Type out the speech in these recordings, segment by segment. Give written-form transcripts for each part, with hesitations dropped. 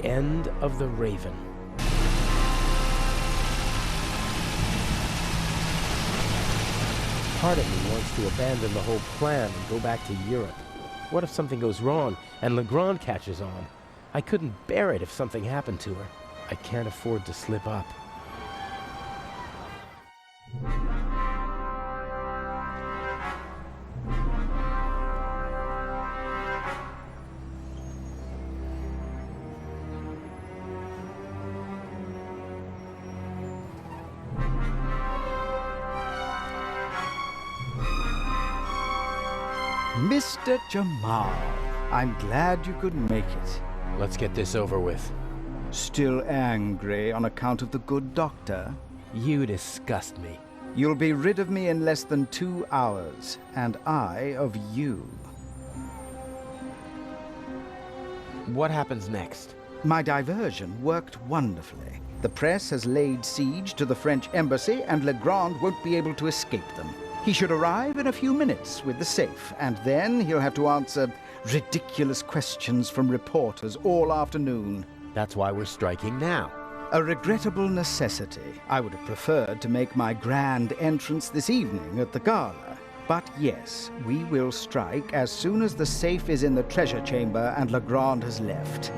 end of the Raven. Part of me wants to abandon the whole plan and go back to Europe. What if something goes wrong and Legrand catches on? I couldn't bear it if something happened to her. I can't afford to slip up. Mr. Jamal, I'm glad you could make it. Let's get this over with. Still angry on account of the good doctor? You disgust me. You'll be rid of me in less than 2 hours, and I of you. What happens next? My diversion worked wonderfully. The press has laid siege to the French embassy, and Legrand won't be able to escape them. He should arrive in a few minutes with the safe, and then he'll have to answer ridiculous questions from reporters all afternoon. That's why we're striking now. A regrettable necessity. I would have preferred to make my grand entrance this evening at the gala. But yes, we will strike as soon as the safe is in the treasure chamber and Legrand has left.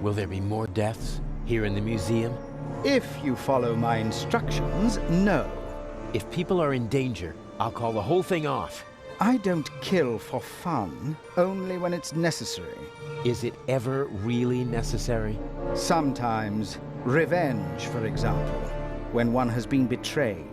Will there be more deaths here in the museum? If you follow my instructions, no. If people are in danger, I'll call the whole thing off. I don't kill for fun, only when it's necessary. Is it ever really necessary? Sometimes. Revenge, for example, when one has been betrayed.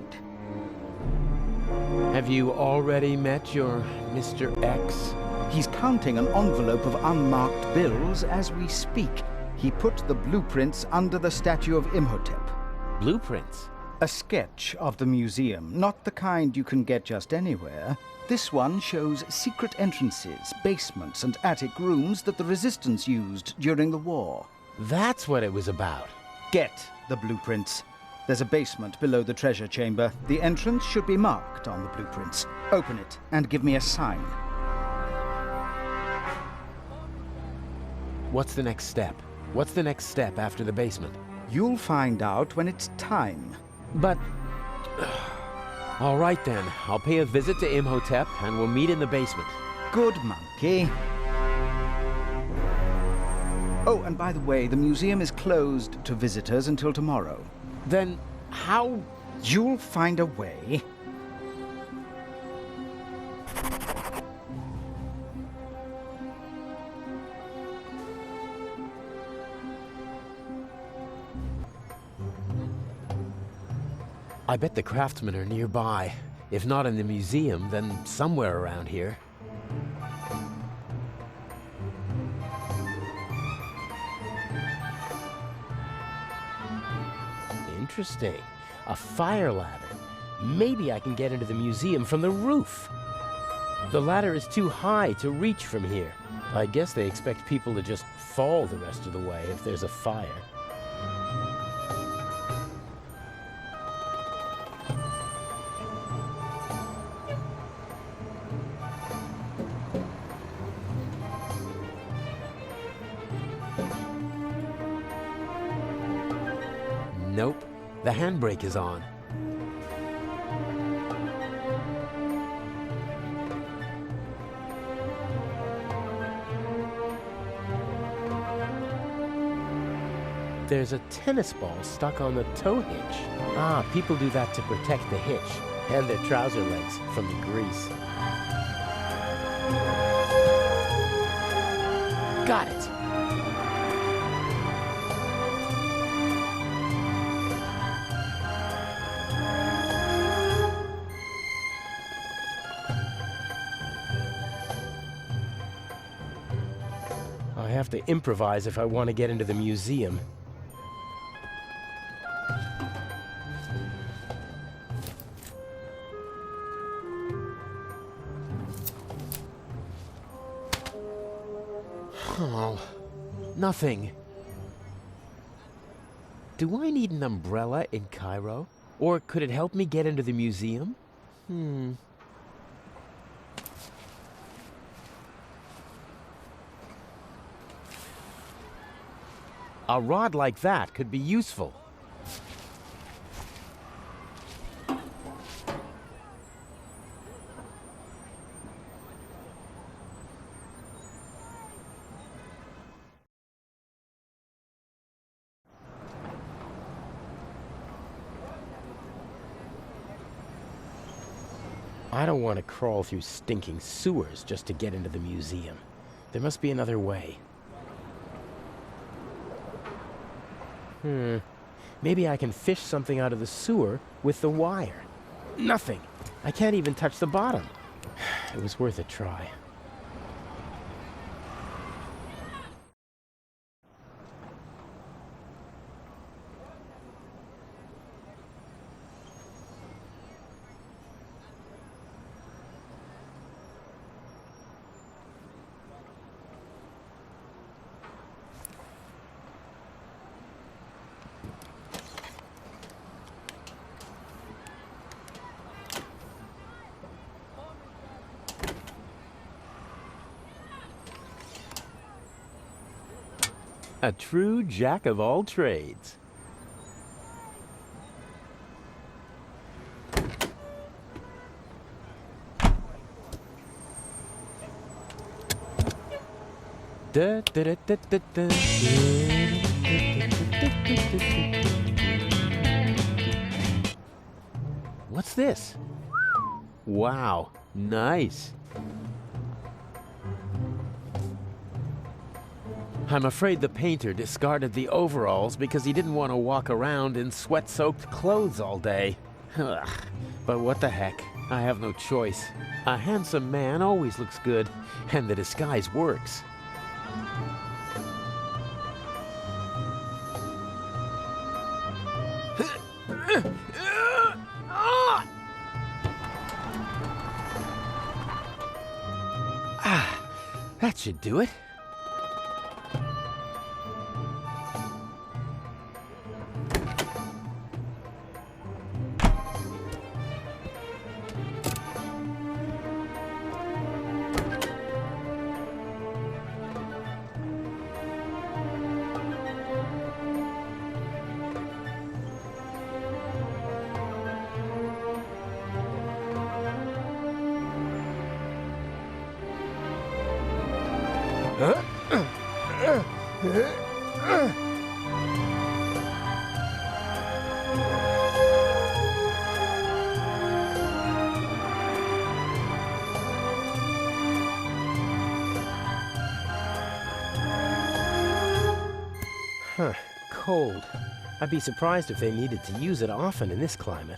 Have you already met your Mr. X? He's counting an envelope of unmarked bills as we speak. He put the blueprints under the statue of Imhotep. Blueprints? A sketch of the museum, not the kind you can get just anywhere. This one shows secret entrances, basements, and attic rooms that the Resistance used during the war. That's what it was about. Get the blueprints. There's a basement below the treasure chamber. The entrance should be marked on the blueprints. Open it and give me a sign. What's the next step? What's the next step after the basement? You'll find out when it's time. But... all right then, I'll pay a visit to Imhotep and we'll meet in the basement. Good monkey. Oh, and by the way, the museum is closed to visitors until tomorrow. Then how... You'll find a way. I bet the craftsmen are nearby. If not in the museum, then somewhere around here. Interesting. A fire ladder. Maybe I can get into the museum from the roof. The ladder is too high to reach from here. I guess they expect people to just fall the rest of the way if there's a fire. Nope. The handbrake is on. There's a tennis ball stuck on the tow hitch. Ah, people do that to protect the hitch and their trouser legs from the grease. Got it! I have to improvise if I want to get into the museum. Oh, nothing. Do I need an umbrella in Cairo? Or could it help me get into the museum? A rod like that could be useful. I don't want to crawl through stinking sewers just to get into the museum. There must be another way. Maybe I can fish something out of the sewer with the wire. Nothing. I can't even touch the bottom. It was worth a try. A true jack of all trades. Da, da, da, da, da, da. What's this? Wow, nice. I'm afraid the painter discarded the overalls because he didn't want to walk around in sweat-soaked clothes all day. Ugh. But what the heck? I have no choice. A handsome man always looks good, and the disguise works. That should do it. Huh, cold. I'd be surprised if they needed to use it often in this climate.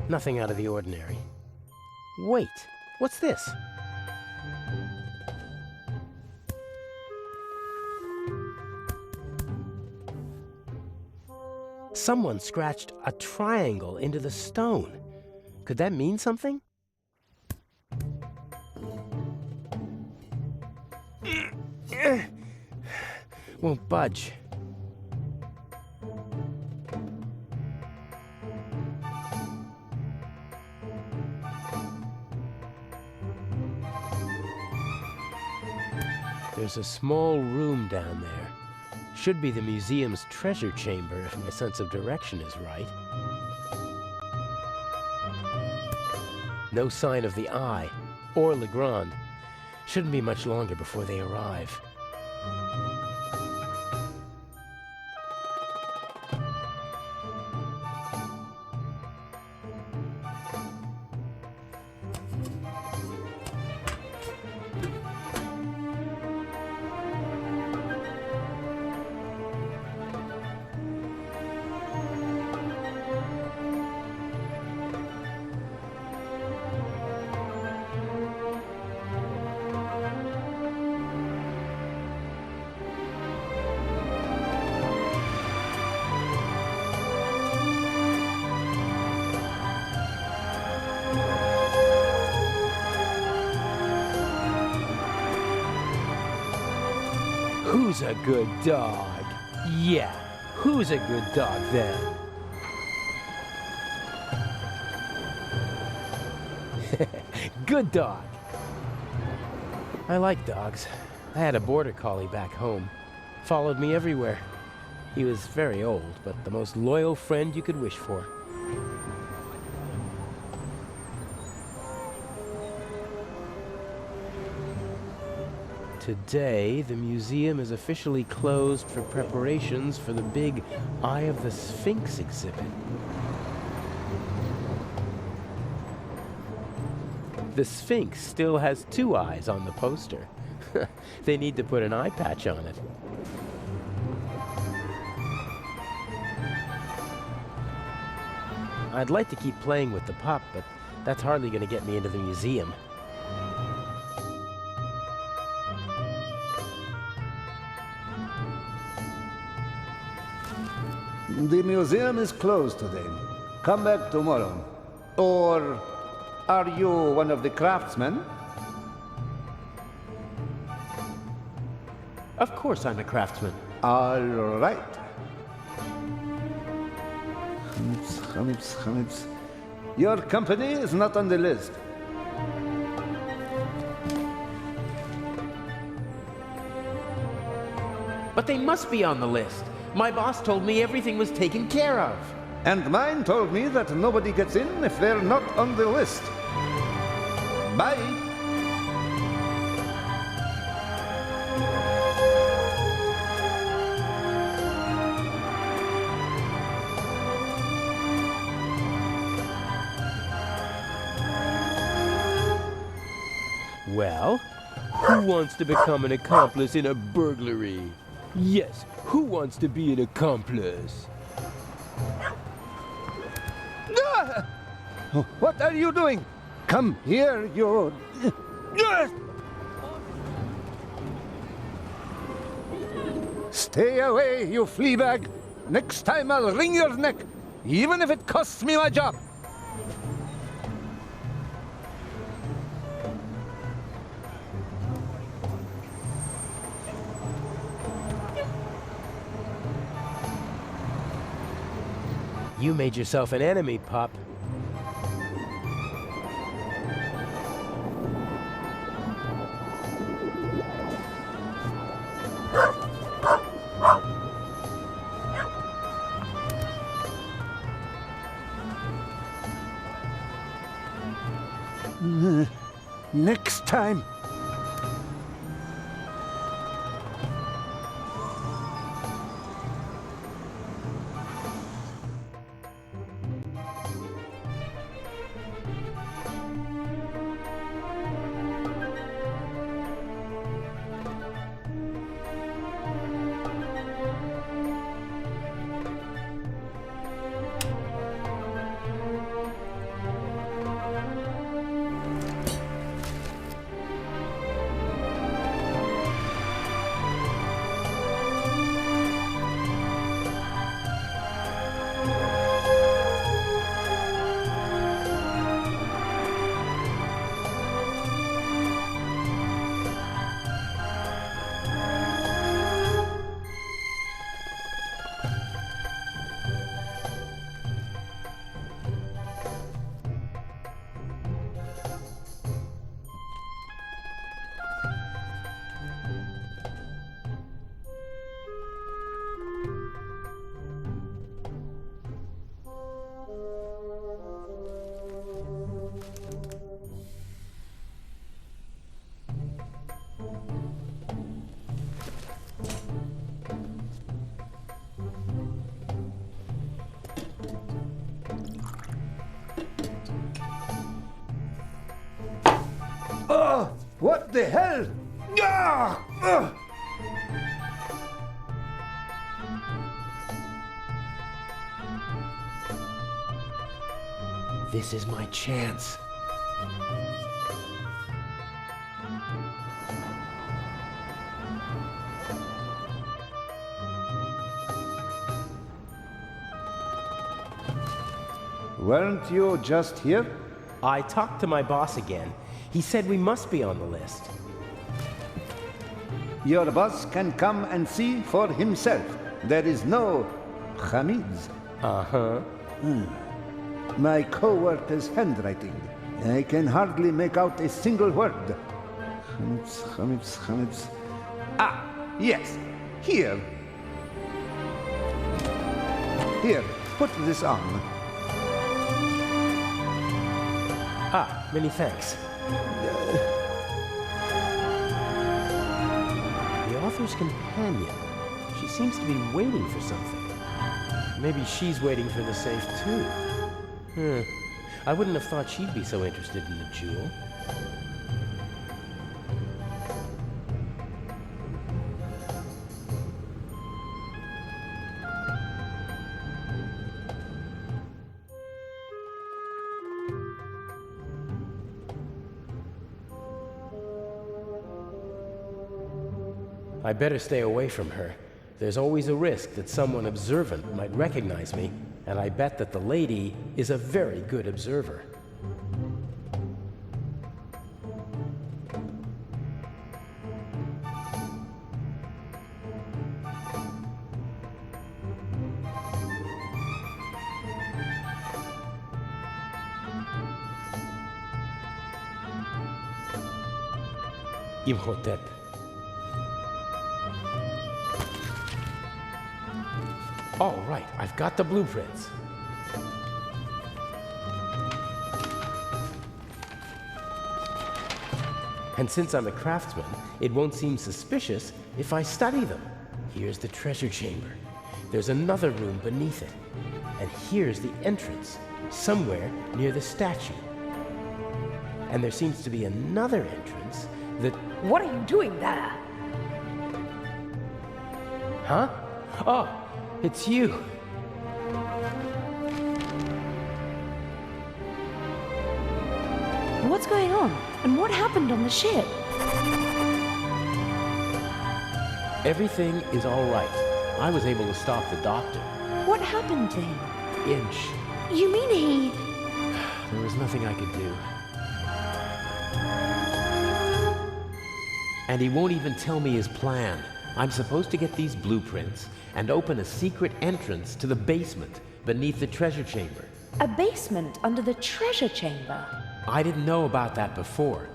Nothing out of the ordinary. Wait, what's this? Someone scratched a triangle into the stone. Could that mean something? Won't budge. There's a small room down there. Should be the museum's treasure chamber if my sense of direction is right. No sign of the Eye or Legrand. Shouldn't be much longer before they arrive. Who's a good dog? Yeah, who's a good dog then? Good dog. I like dogs. I had a border collie back home. Followed me everywhere. He was very old, but the most loyal friend you could wish for. Today, the museum is officially closed for preparations for the big Eye of the Sphinx exhibit. The Sphinx still has 2 eyes on the poster. They need to put an eye patch on it. I'd like to keep playing with the pup, but that's hardly going to get me into the museum. The museum is closed today. Come back tomorrow. Or are you one of the craftsmen? Of course I'm a craftsman. All right. Chametz. Your company is not on the list. But they must be on the list. My boss told me everything was taken care of. And mine told me that nobody gets in if they're not on the list. Bye. Well, who wants to become an accomplice in a burglary? Yes, who wants to be an accomplice? Ah! What are you doing? Come here, you... Stay away, you flea bag. Next time I'll wring your neck, even if it costs me my job. You made yourself an enemy, pup. Next time. Oh, what the hell? Ah! Ugh! This is my chance. Weren't you just here? I talked to my boss again. He said we must be on the list. Your boss can come and see for himself. There is no Hamid's. Uh-huh. My co-worker's handwriting. I can hardly make out a single word. Chametz. Ah, yes. Here. Here, put this on. Ah, many thanks. The author's companion. She seems to be waiting for something. Maybe she's waiting for the safe, too. I wouldn't have thought she'd be so interested in the jewel. I better stay away from her. There's always a risk that someone observant might recognize me, and I bet that the lady is a very good observer. Imhotep. All right, I've got the blueprints. And since I'm a craftsman, it won't seem suspicious if I study them. Here's the treasure chamber. There's another room beneath it. And here's the entrance, somewhere near the statue. And there seems to be another entrance that... What are you doing there? Huh? Oh, it's you. What's going on? And what happened on the ship? Everything is all right. I was able to stop the doctor. What happened to him? Inch. You mean he... There was nothing I could do. And he won't even tell me his plan. I'm supposed to get these blueprints and open a secret entrance to the basement beneath the treasure chamber. A basement under the treasure chamber? I didn't know about that before.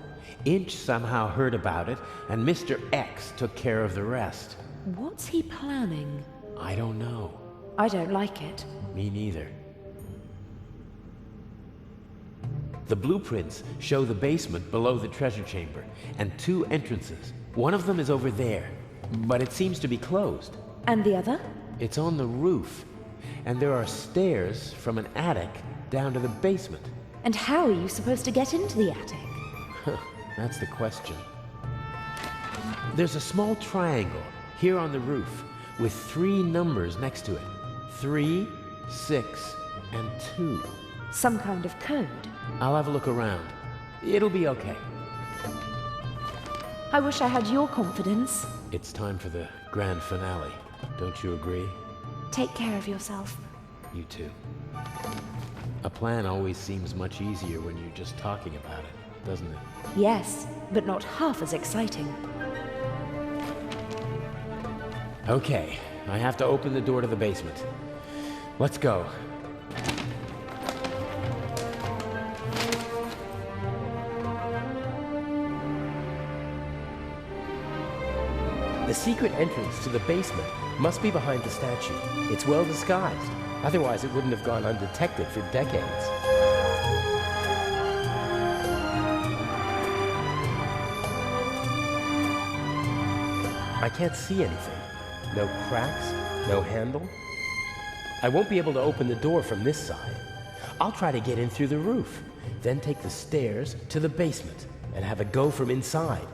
Inch somehow heard about it, and Mr. X took care of the rest. What's he planning? I don't know. I don't like it. Me neither. The blueprints show the basement below the treasure chamber, and two entrances. One of them is over there, but it seems to be closed. And the other? It's on the roof, and there are stairs from an attic down to the basement. And how are you supposed to get into the attic? That's the question. There's a small triangle here on the roof with 3 numbers next to it. 3, 6, and 2. Some kind of code. I'll have a look around. It'll be okay. I wish I had your confidence. It's time for the grand finale. Don't you agree? Take care of yourself. You too. A plan always seems much easier when you're just talking about it, doesn't it? Yes, but not half as exciting. Okay, I have to open the door to the basement. Let's go. The secret entrance to the basement must be behind the statue. It's well disguised. Otherwise, it wouldn't have gone undetected for decades. I can't see anything. No cracks, no handle. I won't be able to open the door from this side. I'll try to get in through the roof, then take the stairs to the basement and have a go from inside.